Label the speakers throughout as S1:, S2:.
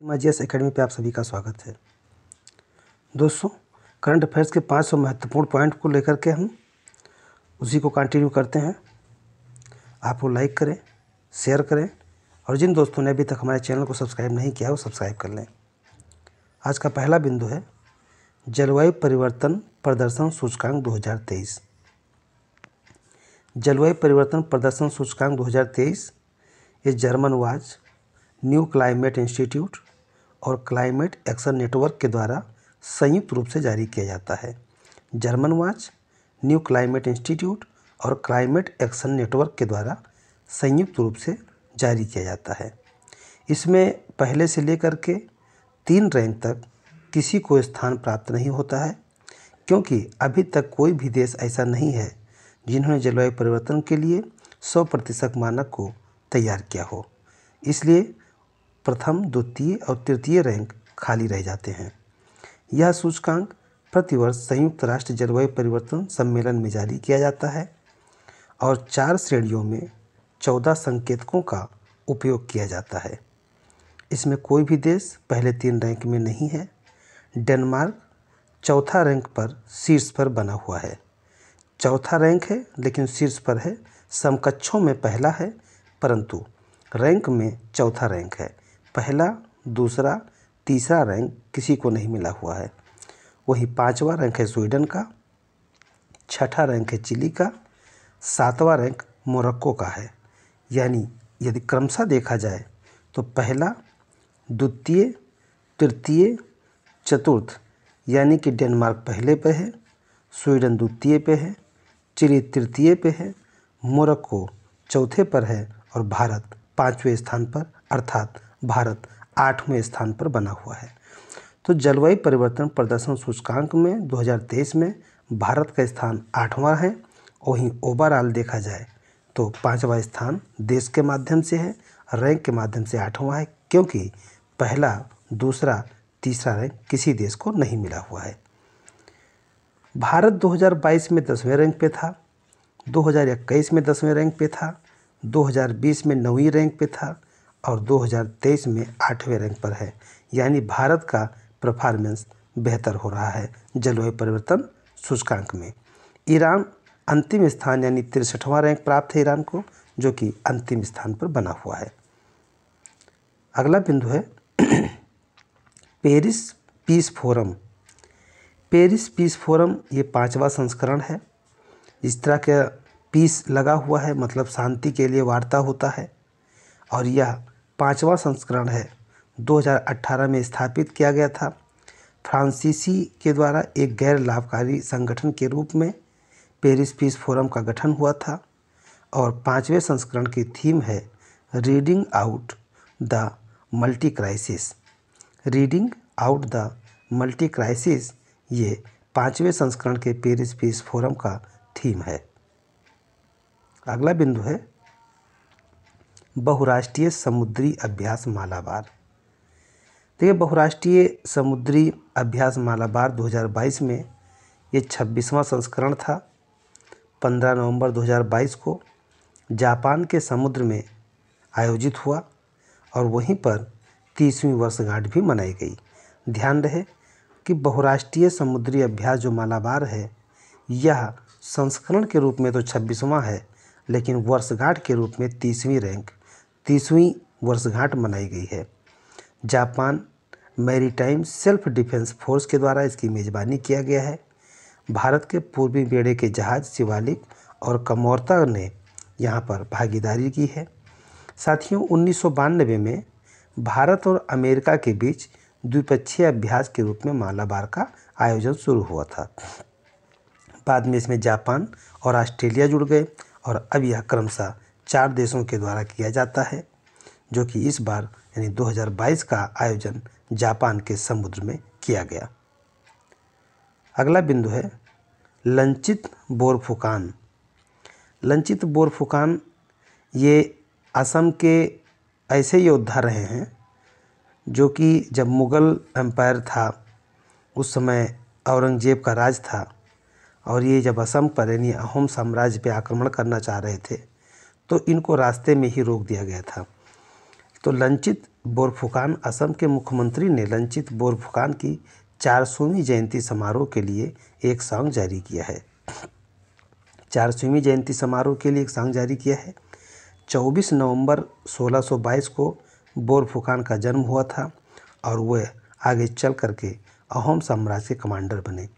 S1: इमाजियस academy पे आप सभी का स्वागत है। दोस्तों, करंट अफेयर्स के 500 महत्वपूर्ण पॉइंट को लेकर के हम उसी को कंटिन्यू करते हैं। आप वो लाइक करें, शेयर करें और जिन दोस्तों ने अभी तक हमारे चैनल को सब्सक्राइब नहीं किया वो सब्सक्राइब कर लें। आज का पहला बिंदु है जलवायु परिवर्तन प्रदर्शन सूचकांक 2023। जलवायु परिवर्तन प्रदर्शन सूचकांक 2023 ये German watch, new climate institute और क्लाइमेट एक्शन नेटवर्क के द्वारा संयुक्त रूप से जारी किया जाता है। German watch, new climate institute और क्लाइमेट एक्शन नेटवर्क के द्वारा संयुक्त रूप से जारी किया जाता है। इसमें पहले से लेकर के 3 रैंक तक किसी को स्थान प्राप्त नहीं होता है, क्योंकि अभी तक कोई भी देश ऐसा नहीं है जिन्होंने जलवायु परिवर्तन के लिए 100% मानक को तैयार किया हो। इसलिए प्रथम, द्वितीय और तृतीय रैंक खाली रह जाते हैं। यह सूचकांक प्रतिवर्ष संयुक्त राष्ट्र जलवायु परिवर्तन सम्मेलन में जारी किया जाता है और 4 श्रेणियों में 14 संकेतकों का उपयोग किया जाता है। इसमें कोई भी देश पहले 3 रैंक में नहीं है। डेनमार्क चौथा रैंक पर शीर्ष पर बना हुआ है। चौथा रैंक है लेकिन शीर्ष पर है। समकक्षों में पहला है परंतु रैंक में चौथा रैंक है। पहला, दूसरा, तीसरा रैंक किसी को नहीं मिला हुआ है। वही 5वां रैंक है स्वीडन का, 6ठा रैंक है चिली का, 7वां रैंक मोरक्को का है। यानी यदि क्रमशः देखा जाए तो पहला, द्वितीय, तृतीय, चतुर्थ यानी कि डेनमार्क पहले पे है, स्वीडन द्वितीय पे है, चिली तृतीय पे है, मोरक्को चौथे पर है और भारत 5वें स्थान पर अर्थात भारत 8वें स्थान पर बना हुआ है। तो जलवायु परिवर्तन प्रदर्शन सूचकांक में 2023 में भारत का स्थान 8वां है। वहीं ओवरऑल देखा जाए तो 5वां स्थान देश के माध्यम से है, रैंक के माध्यम से 8वां है, क्योंकि पहला, दूसरा, तीसरा रैंक किसी देश को नहीं मिला हुआ है। भारत 2022 में 10वें रैंक पे था, 2021 में 10वें रैंक पे था, 2020 में 9वीं रैंक पे था और 2023 में 8वें रैंक पर है। यानी भारत का परफॉर्मेंस बेहतर हो रहा है जलवायु परिवर्तन सूचकांक में। ईरान अंतिम स्थान यानी 63वां रैंक प्राप्त है ईरान को, जो कि अंतिम स्थान पर बना हुआ है। अगला बिंदु है Paris peace forum. Paris peace forum ये 5वां संस्करण है। इस तरह का पीस लगा हुआ है, मतलब शांति के लिए वार्ता होता है और यह 5वां संस्करण है। 2018 में स्थापित किया गया था। फ्रांसीसी के द्वारा एक गैर लाभकारी संगठन के रूप में पेरिस पीस फोरम का गठन हुआ था और 5वें संस्करण की थीम है reading out the multi crisis. Reading out the multi crisis ये 5वें संस्करण के पेरिस पीस फोरम का थीम है। अगला बिंदु है बहुराष्ट्रीय समुद्री अभ्यास मालाबार। देखिए, बहुराष्ट्रीय समुद्री अभ्यास मालाबार 2022 में ये 26वां संस्करण था। 15 नवंबर 2022 को जापान के समुद्र में आयोजित हुआ और वहीं पर 30वीं वर्षगांठ भी मनाई गई। ध्यान रहे कि बहुराष्ट्रीय समुद्री अभ्यास जो मालाबार है, यह संस्करण के रूप में तो 26वां है, लेकिन वर्षगांठ के रूप में 30वीं वर्षगांठ मनाई गई है। Japan maritime self defence force के द्वारा इसकी मेज़बानी किया गया है। भारत के पूर्वी बेड़े के जहाज शिवालिक और कमोर्ता ने यहाँ पर भागीदारी की है। साथियों, 1992 में भारत और अमेरिका के बीच द्विपक्षीय अभ्यास के रूप में मालाबार का आयोजन शुरू हुआ था। बाद में इसमें जापान और ऑस्ट्रेलिया जुड़ गए और अब यह क्रमशः 4 देशों के द्वारा किया जाता है, जो कि इस बार यानी 2022 का आयोजन जापान के समुद्र में किया गया। अगला बिंदु है लंचित बोरफुकान। लंचित बोरफुकान ये असम के ऐसे योद्धा रहे हैं जो कि जब मुग़ल एम्पायर था उस समय औरंगजेब का राज था और ये जब असम पर यानी अहोम साम्राज्य पे आक्रमण करना चाह रहे थे तो इनको रास्ते में ही रोक दिया गया था। तो लंचित बोरफुकान असम के मुख्यमंत्री ने लंचित बोरफुकान की 400वीं जयंती समारोह के लिए एक सॉन्ग जारी किया है। 400वीं जयंती समारोह के लिए एक सॉन्ग जारी किया है। 24 नवंबर 1622 को बोरफुकान का जन्म हुआ था और वह आगे चल करके अहोम साम्राज्य के कमांडर बने।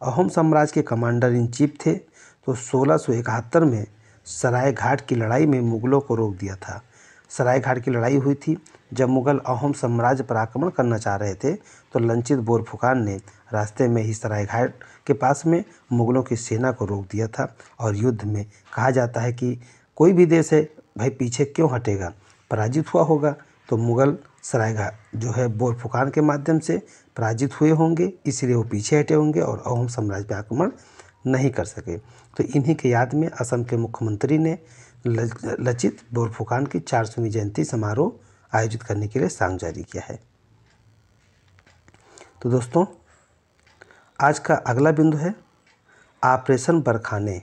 S1: अहोम साम्राज्य के कमांडर इन चीफ थे। तो 1671 में सरायघाट की लड़ाई में मुगलों को रोक दिया था। सरायघाट की लड़ाई हुई थी जब मुगल अहोम साम्राज्य पर आक्रमण करना चाह रहे थे, तो लंचित बोरफुकान ने रास्ते में ही सरायघाट के पास में मुगलों की सेना को रोक दिया था। और युद्ध में कहा जाता है कि कोई भी देश है भाई पीछे क्यों हटेगा, पराजित हुआ होगा। तो मुगल सरायघाट जो है बोरफुकान के माध्यम से पराजित हुए होंगे, इसलिए वो पीछे हटे होंगे और अहोम साम्राज्य पर आक्रमण नहीं कर सके। तो इन्हीं के याद में असम के मुख्यमंत्री ने लचित बोरफुकान की 400वीं जयंती समारोह आयोजित करने के लिए सॉन्ग जारी किया है। तो दोस्तों, आज का अगला बिंदु है ऑपरेशन बरखाने।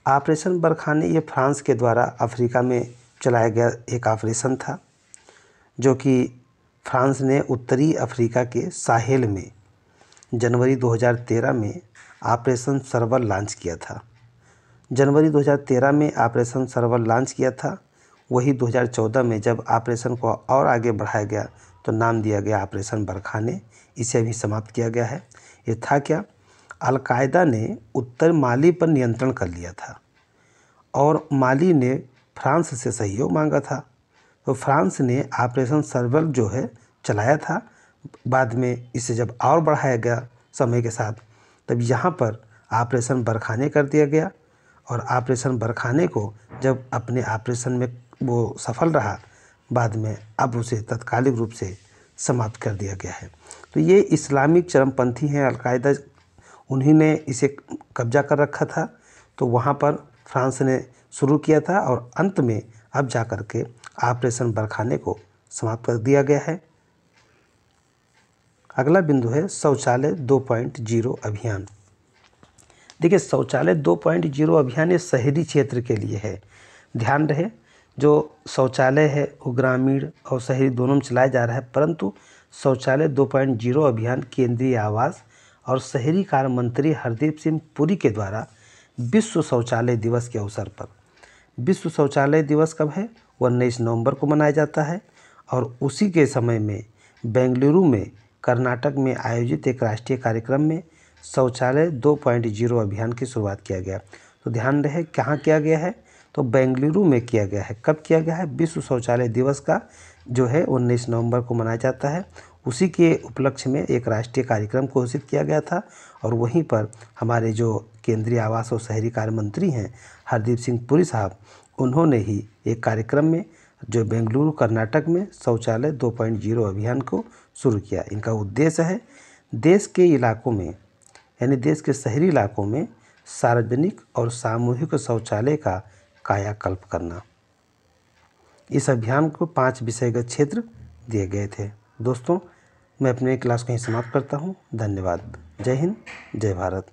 S1: ऑपरेशन बरखाने ये फ्रांस के द्वारा अफ्रीका में चलाया गया एक ऑपरेशन था, जो कि फ्रांस ने उत्तरी अफ्रीका के साहेल में जनवरी 2013 में ऑपरेशन सर्वर लॉन्च किया था। जनवरी 2013 में ऑपरेशन सर्वर लॉन्च किया था। वही 2014 में जब ऑपरेशन को और आगे बढ़ाया गया तो नाम दिया गया ऑपरेशन बरखाने। इसे भी समाप्त किया गया है। ये था क्या, अलकायदा ने उत्तर माली पर नियंत्रण कर लिया था और माली ने फ्रांस से सहयोग मांगा था। तो फ्रांस ने ऑपरेशन सर्वर जो है चलाया था। बाद में इसे जब और बढ़ाया गया समय के साथ, तब यहाँ पर ऑपरेशन बरखाने कर दिया गया। और ऑपरेशन बरखाने को जब अपने ऑपरेशन में वो सफल रहा, बाद में अब उसे तत्कालिक रूप से समाप्त कर दिया गया है। तो ये इस्लामिक चरमपंथी हैं अलकायदा, उन्हीं ने इसे कब्जा कर रखा था। तो वहाँ पर फ्रांस ने शुरू किया था और अंत में अब जा कर के ऑपरेशन बरखाने को समाप्त कर दिया गया है। अगला बिंदु है शौचालय 2.0 अभियान। देखिए, शौचालय 2.0 अभियान ये शहरी क्षेत्र के लिए है। ध्यान रहे, जो शौचालय है वो ग्रामीण और शहरी दोनों में चलाया जा रहा है, परंतु शौचालय 2.0 अभियान केंद्रीय आवास और शहरी कार्य मंत्री हरदीप सिंह पुरी के द्वारा विश्व शौचालय दिवस के अवसर पर, विश्व शौचालय दिवस कब है, 19 नवंबर को मनाया जाता है। और उसी के समय में बेंगलुरु में कर्नाटक में आयोजित एक राष्ट्रीय कार्यक्रम में शौचालय 2.0 अभियान की शुरुआत किया गया। तो ध्यान रहे कहाँ किया गया है, तो बेंगलुरु में किया गया है। कब किया गया है, विश्व शौचालय दिवस का जो है 19 नवंबर को मनाया जाता है। उसी के उपलक्ष्य में एक राष्ट्रीय कार्यक्रम घोषित किया गया था और वहीं पर हमारे जो केंद्रीय आवास और शहरी कार्य मंत्री हैं हरदीप सिंह पुरी साहब, उन्होंने ही एक कार्यक्रम में जो बेंगलुरु कर्नाटक में शौचालय 2.0 अभियान को शुरू किया। इनका उद्देश्य है देश के इलाकों में, यानी देश के शहरी इलाकों में सार्वजनिक और सामूहिक शौचालय का कायाकल्प करना। इस अभियान को 5 विषयगत क्षेत्र दिए गए थे। दोस्तों, मैं अपने क्लास को यहीं समाप्त करता हूँ। धन्यवाद। जय हिंद, जय भारत।